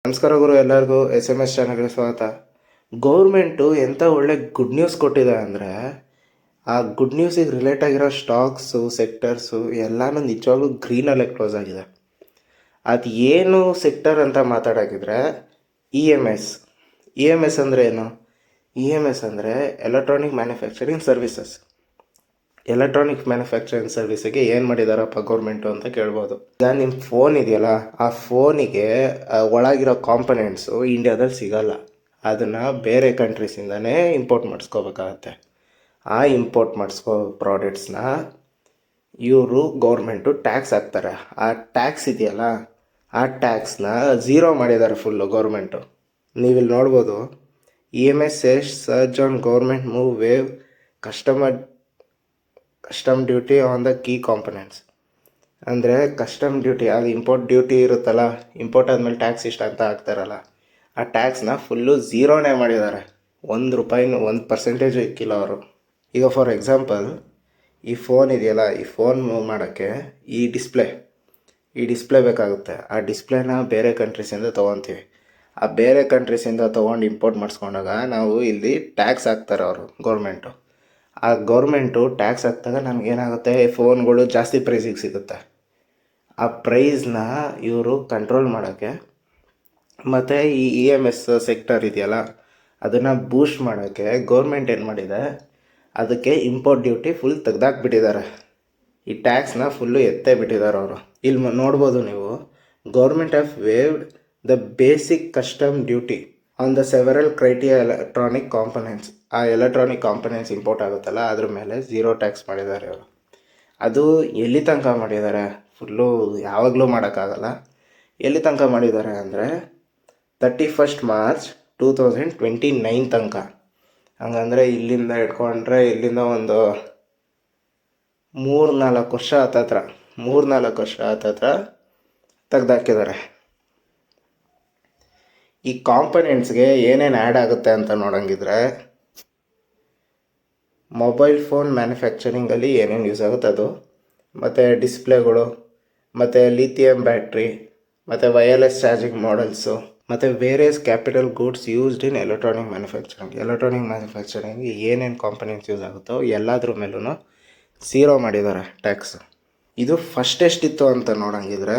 ನಮಸ್ಕಾರ ಗುರು, ಎಲ್ಲರಿಗೂ SMS ಚಾನಲ್ಗೆ ಸ್ವಾಗತ. ಗೌರ್ಮೆಂಟು ಎಂಥ ಒಳ್ಳೆ ಗುಡ್ ನ್ಯೂಸ್ ಕೊಟ್ಟಿದೆ ಅಂದರೆ, ಆ ಗುಡ್ ನ್ಯೂಸಿಗೆ ರಿಲೇಟ್ ಆಗಿರೋ ಸ್ಟಾಕ್ಸು, ಸೆಕ್ಟರ್ಸು ಎಲ್ಲನೂ ನಿಜವಾಗ್ಲೂ ಗ್ರೀನಲ್ಲೇ ಕ್ಲೋಸ್ ಆಗಿದೆ. ಅದು ಏನು ಸೆಕ್ಟರ್ ಅಂತ ಮಾತಾಡೋಕ್ಕಿದ್ರೆ EMS. EMS ಅಂದರೆ ಏನು? EMS ಅಂದರೆ electronic manufacturing services. Electronic manufacturing ಸರ್ವಿಸಿಗೆ ಏನು ಮಾಡಿದಾರಪ್ಪ ಗೌರ್ಮೆಂಟು ಅಂತ ಕೇಳ್ಬೋದು. ಈಗ ನಿಮ್ಮ ಫೋನ್ ಇದೆಯಲ್ಲ, ಆ ಫೋನಿಗೆ ಒಳಗಿರೋ ಕಾಂಪೊನೆಂಟ್ಸು ಇಂಡಿಯಾದಲ್ಲಿ ಸಿಗಲ್ಲ. ಅದನ್ನು ಬೇರೆ ಕಂಟ್ರೀಸಿಂದನೇ ಇಂಪೋರ್ಟ್ ಮಾಡಿಸ್ಕೋಬೇಕಾಗತ್ತೆ. ಆ ಇಂಪೋರ್ಟ್ ಮಾಡಿಸ್ಕೋ ಪ್ರಾಡಕ್ಟ್ಸ್ನ ಇವರು ಗೌರ್ಮೆಂಟು ಟ್ಯಾಕ್ಸ್ ಹಾಕ್ತಾರೆ. ಆ ಟ್ಯಾಕ್ಸ್ ಇದೆಯಲ್ಲ, ಆ ಟ್ಯಾಕ್ಸ್ನ ಝೀರೋ ಮಾಡಿದ್ದಾರೆ ಫುಲ್ಲು ಗೌರ್ಮೆಂಟು. ನೀವಿಲ್ಲಿ ನೋಡ್ಬೋದು, EMS says surge on government move waive custom duty on the key components. ಅಂದರೆ ಕಸ್ಟಮ್ ಡ್ಯೂಟಿ, ಅದು ಇಂಪೋರ್ಟ್ ಡ್ಯೂಟಿ ಇರುತ್ತಲ್ಲ, ಇಂಪೋರ್ಟ್ ಆದಮೇಲೆ ಟ್ಯಾಕ್ಸ್ ಇಷ್ಟ ಅಂತ ಹಾಕ್ತಾರಲ್ಲ, ಆ ಟ್ಯಾಕ್ಸ್ನ ಫುಲ್ಲು ಝೀರೋನೇ ಮಾಡಿದ್ದಾರೆ. $1 ಇಕ್ಕಿಲ್ಲ ಅವರು. ಈಗ ಫಾರ್ ಎಕ್ಸಾಂಪಲ್, ಈ ಫೋನ್ ಇದೆಯಲ್ಲ, ಈ ಫೋನ್ ಮೂವ್ ಮಾಡೋಕ್ಕೆ ಈ ಡಿಸ್ಪ್ಲೇ ಬೇಕಾಗುತ್ತೆ. ಆ ಡಿಸ್ಪ್ಲೇನ ಬೇರೆ ಕಂಟ್ರೀಸಿಂದ ತೊಗೊತೀವಿ. ಆ ಬೇರೆ ಕಂಟ್ರೀಸಿಂದ ತೊಗೊಂಡು ಇಂಪೋರ್ಟ್ ಮಾಡಿಸ್ಕೊಂಡಾಗ ನಾವು ಇಲ್ಲಿ ಟ್ಯಾಕ್ಸ್ ಹಾಕ್ತಾರೆ ಅವರು ಗೌರ್ಮೆಂಟು. ಆ ಗೌರ್ಮೆಂಟು ಟ್ಯಾಕ್ಸ್ ಹಾಕಿದಾಗ ನಮಗೇನಾಗುತ್ತೆ, ಫೋನ್ಗಳು ಜಾಸ್ತಿ ಪ್ರೈಸಿಗೆ ಸಿಗುತ್ತೆ. ಆ ಪ್ರೈಸ್ನ ಇವರು ಕಂಟ್ರೋಲ್ ಮಾಡೋಕ್ಕೆ ಮತ್ತು ಈ EMS ಸೆಕ್ಟರ್ ಇದೆಯಲ್ಲ, ಅದನ್ನು ಬೂಸ್ಟ್ ಮಾಡೋಕ್ಕೆ ಗೌರ್ಮೆಂಟ್ ಏನು ಮಾಡಿದೆ, ಅದಕ್ಕೆ ಇಂಪೋರ್ಟ್ ಡ್ಯೂಟಿ ಫುಲ್ ತೆಗ್ದಾಕ್ಬಿಟ್ಟಿದ್ದಾರೆ. ಈ ಟ್ಯಾಕ್ಸ್ನ ಫುಲ್ಲು ಎತ್ತೇ ಬಿಟ್ಟಿದ್ದಾರೆ ಅವರು. ಇಲ್ಲಿ ನೋಡ್ಬೋದು ನೀವು, government have waved the basic custom duty on the several criteria electronic components. ಆ ಎಲೆಕ್ಟ್ರಾನಿಕ್ ಕಾಂಪೊನೆಂಟ್ಸ್ ಇಂಪೋರ್ಟ್ ಆಗುತ್ತಲ್ಲ, ಅದ್ರ ಮೇಲೆ ಝೀರೋ ಟ್ಯಾಕ್ಸ್ ಮಾಡಿದ್ದಾರೆ ಅವರು. ಅದು ಎಲ್ಲಿ ತನಕ ಮಾಡಿದ್ದಾರೆ, ಫುಲ್ಲು ಯಾವಾಗಲೂ ಮಾಡೋಕ್ಕಾಗಲ್ಲ. ಎಲ್ಲಿ ತನಕ ಮಾಡಿದ್ದಾರೆ ಅಂದರೆ 31 ಮಾರ್ಚ್ 2029 ತನಕ. ಹಂಗಂದರೆ ಇಲ್ಲಿಂದ ಇಟ್ಕೊಂಡ್ರೆ ಇಲ್ಲಿಂದ ಒಂದು 3-4 ವರ್ಷ ಹತ್ತತ್ರ ತೆಗ್ದಾಕಿದ್ದಾರೆ. ಈ ಕಾಂಪೊನೆಂಟ್ಸ್ಗೆ ಏನೇನು ಆ್ಯಡ್ ಆಗುತ್ತೆ ಅಂತ ನೋಡೋಂಗಿದ್ರೆ, ಮೊಬೈಲ್ ಫೋನ್ ಮ್ಯಾನುಫ್ಯಾಕ್ಚರಿಂಗಲ್ಲಿ ಏನೇನು ಯೂಸ್ ಆಗುತ್ತೆ ಅದು, ಮತ್ತು ಡಿಸ್ಪ್ಲೇಗಳು, ಮತ್ತು ಲಿಥಿಯಂ ಬ್ಯಾಟ್ರಿ, ಮತ್ತು ವೈರ್ಲೆಸ್ ಚಾರ್ಜಿಂಗ್ ಮಾಡೆಲ್ಸು, ಮತ್ತು various capital goods used in electronic manufacturing ಏನೇನು ಕಾಂಪೊನೆಂಟ್ಸ್ ಯೂಸ್ ಆಗುತ್ತೋ ಎಲ್ಲದ್ರ ಮೇಲೂ ಝೀರೋ ಮಾಡಿದ್ದಾರೆ ಟ್ಯಾಕ್ಸು. ಇದು ಫಸ್ಟ್ ಎಷ್ಟಿತ್ತು ಅಂತ ನೋಡೋಂಗಿದ್ರೆ,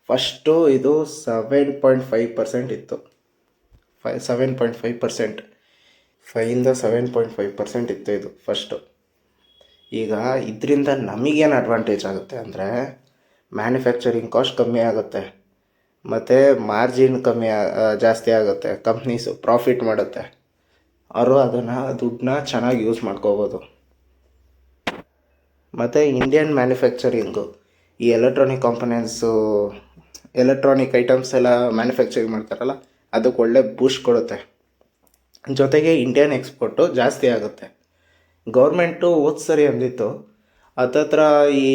ಫಸ್ಟು ಇದು 7.5% ಇತ್ತು. 7.5%, 5ಇಂದ 7.5% ಇತ್ತು ಇದು ಫಸ್ಟು. ಈಗ ಇದರಿಂದ ನಮಗೇನು ಅಡ್ವಾಂಟೇಜ್ ಆಗುತ್ತೆ ಅಂದರೆ, ಮ್ಯಾನುಫ್ಯಾಕ್ಚರಿಂಗ್ ಕಾಸ್ಟ್ ಕಮ್ಮಿ ಆಗುತ್ತೆ, ಮತ್ತು ಮಾರ್ಜಿನ್ ಜಾಸ್ತಿ ಆಗುತ್ತೆ. ಕಂಪ್ನೀಸು ಪ್ರಾಫಿಟ್ ಮಾಡುತ್ತೆ, ಅವರು ದುಡ್ಡನ್ನ ಚೆನ್ನಾಗಿ ಯೂಸ್ ಮಾಡ್ಕೋಬೋದು. ಮತ್ತು ಇಂಡಿಯನ್ ಮ್ಯಾನುಫ್ಯಾಕ್ಚರಿಂಗು, ಈ ಎಲೆಕ್ಟ್ರಾನಿಕ್ ಕಾಂಪೊನೆಂಟ್ಸು, ಎಲೆಕ್ಟ್ರಾನಿಕ್ ಐಟಮ್ಸ್ ಎಲ್ಲ ಮ್ಯಾನುಫ್ಯಾಕ್ಚರಿಂಗ್ ಮಾಡ್ತಾರಲ್ಲ, ಅದಕ್ಕೆ ಒಳ್ಳೆ ಬೂಸ್ಟ್ ಕೊಡುತ್ತೆ. ಜೊತೆಗೆ ಇಂಡಿಯನ್ ಎಕ್ಸ್ಪೋರ್ಟು ಜಾಸ್ತಿ ಆಗುತ್ತೆ. ಗೌರ್ಮೆಂಟು ಸರಿ ಅಂದಿತ್ತು, ಹತ್ತತ್ರ ಈ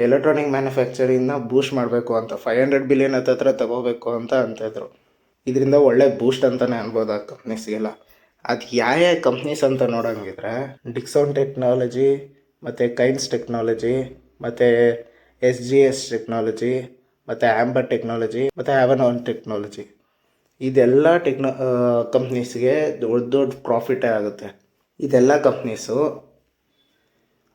ಎಲೆಕ್ಟ್ರಾನಿಕ್ ಮ್ಯಾನುಫ್ಯಾಕ್ಚರಿಂಗ್ನ ಬೂಸ್ಟ್ ಮಾಡಬೇಕು ಅಂತ, $500 ಬಿಲಿಯನ್ ಹತ್ತತ್ರ ತಗೋಬೇಕು ಅಂತ ಅಂತಿದ್ರು. ಇದರಿಂದ ಒಳ್ಳೆ ಬೂಸ್ಟ್ ಅಂತಲೇ ಅನ್ಬೋದು ಆ ಕಂಪ್ನೀಸ್ಗೆಲ್ಲ. ಅದು ಯಾವ ಕಂಪ್ನೀಸ್ ಅಂತ ನೋಡೋಂಗಿದ್ರೆ, ಡಿಕ್ಸನ್ ಟೆಕ್ನಾಲಜಿ, ಮತ್ತು ಕೈನ್ಸ್ ಟೆಕ್ನಾಲಜಿ, ಮತ್ತು SGS ಟೆಕ್ನಾಲಜಿ, ಮತ್ತು ಆಂಬರ್ ಟೆಕ್ನಾಲಜಿ, ಮತ್ತು ಆವನಾನ್ ಟೆಕ್ನಾಲಜಿ. ಇದೆಲ್ಲ ಕಂಪ್ನೀಸ್ಗೆ ದೊಡ್ಡ ಪ್ರಾಫಿಟೇ ಆಗುತ್ತೆ. ಇದೆಲ್ಲ ಕಂಪ್ನೀಸು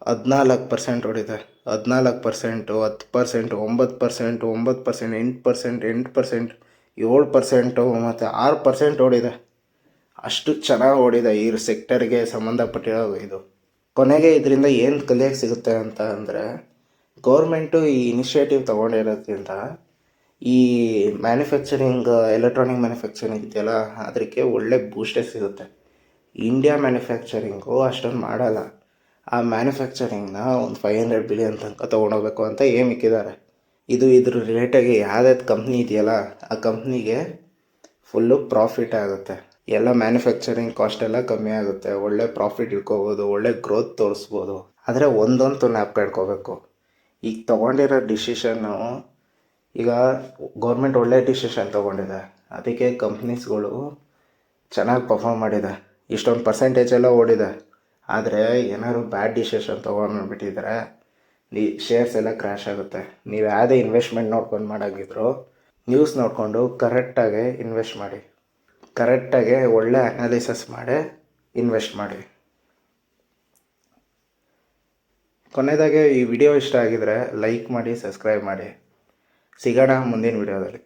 14% ಹೊಡಿದೆ. 14%, 10%, 9%, 9%, 8%, 7%, ಮತ್ತು 6% ಓಡಿದೆ. ಅಷ್ಟು ಚೆನ್ನಾಗಿ ಓಡಿದೆ ಈ ಸೆಕ್ಟರ್ಗೆ ಸಂಬಂಧಪಟ್ಟಿರೋ ಇದು. ಕೊನೆಗೆ ಇದರಿಂದ ಏನು ಕಲಿಯೋಕ್ಕೆ ಸಿಗುತ್ತೆ ಅಂತ ಅಂದರೆ, ಗೌರ್ಮೆಂಟು ಈ ಇನಿಷಿಯೇಟಿವ್ ತೊಗೊಂಡಿರೋದ್ರಿಂದ ಈ ಎಲೆಕ್ಟ್ರಾನಿಕ್ ಮ್ಯಾನುಫ್ಯಾಕ್ಚರಿಂಗ್ ಇದೆಯಲ್ಲ, ಅದಕ್ಕೆ ಒಳ್ಳೆ ಬೂಸ್ಟೇ ಸಿಗುತ್ತೆ. ಇಂಡಿಯಾ ಮ್ಯಾನುಫ್ಯಾಕ್ಚರಿಂಗು ಅಷ್ಟೊಂದು ಮಾಡಲ್ಲ. ಆ ಮ್ಯಾನುಫ್ಯಾಕ್ಚರಿಂಗ್ನ ಒಂದು $500 ಬಿಲಿಯನ್ ತನಕ ತೊಗೊಂಡೋಗ್ಬೇಕು ಅಂತ ಇಕ್ಕಿದ್ದಾರೆ. ಇದ್ರ ರಿಲೇಟಾಗಿ ಯಾವ್ದಾದ್ರು ಕಂಪ್ನಿ ಇದೆಯಲ್ಲ, ಆ ಕಂಪ್ನಿಗೆ ಫುಲ್ಲು ಪ್ರಾಫಿಟ್ ಆಗುತ್ತೆ. ಎಲ್ಲ ಮ್ಯಾನುಫ್ಯಾಕ್ಚರಿಂಗ್ ಕಾಸ್ಟ್ ಎಲ್ಲ ಕಮ್ಮಿ ಆಗುತ್ತೆ, ಒಳ್ಳೆ ಪ್ರಾಫಿಟ್ ಇಟ್ಕೋಬೋದು, ಒಳ್ಳೆ ಗ್ರೋತ್ ತೋರಿಸ್ಬೋದು. ಆದರೆ ಒಂದಂತೂ ಜ್ಞಾಪಕ ಇಟ್ಕೋಬೇಕು, ಈಗ ತೊಗೊಂಡಿರೋ ಡಿಸಿಷನ್ನು, ಈಗ ಗೌರ್ಮೆಂಟ್ ಒಳ್ಳೆ ಡಿಸಿಷನ್ ತೊಗೊಂಡಿದೆ, ಅದಕ್ಕೆ ಕಂಪ್ನೀಸ್ಗಳು ಚೆನ್ನಾಗಿ ಪರ್ಫಾರ್ಮ್ ಮಾಡಿದೆ, ಇಷ್ಟೊಂದು ಪರ್ಸೆಂಟೇಜೆಲ್ಲ ಓಡಿದೆ. ಆದರೆ ಏನಾದ್ರು ಬ್ಯಾಡ್ ಡಿಸಿಷನ್ ತೊಗೊಂಡ್ಬಿಟ್ಟಿದ್ರೆ ಶೇರ್ಸ್ ಎಲ್ಲ ಕ್ರ್ಯಾಶ್ ಆಗುತ್ತೆ. ನೀವು ಯಾವುದೇ ಇನ್ವೆಸ್ಟ್ಮೆಂಟ್ ನೋಡ್ಕೊಂಡು ಮಾಡೋಂಗಿದ್ರು ನ್ಯೂಸ್ ನೋಡಿಕೊಂಡು ಕರೆಕ್ಟಾಗಿ ಇನ್ವೆಸ್ಟ್ ಮಾಡಿ, ಕರೆಕ್ಟಾಗಿ ಒಳ್ಳೆ ಅನಾಲಿಸಿಸ್ ಮಾಡಿ ಇನ್ವೆಸ್ಟ್ ಮಾಡಿ. ಕೊನೆಯದಾಗಿ ಈ ವಿಡಿಯೋ ಇಷ್ಟ ಆಗಿದರೆ ಲೈಕ್ ಮಾಡಿ, ಸಬ್ಸ್ಕ್ರೈಬ್ ಮಾಡಿ. ಸಿಗೋಣ ಮುಂದಿನ ವಿಡಿಯೋದಲ್ಲಿ.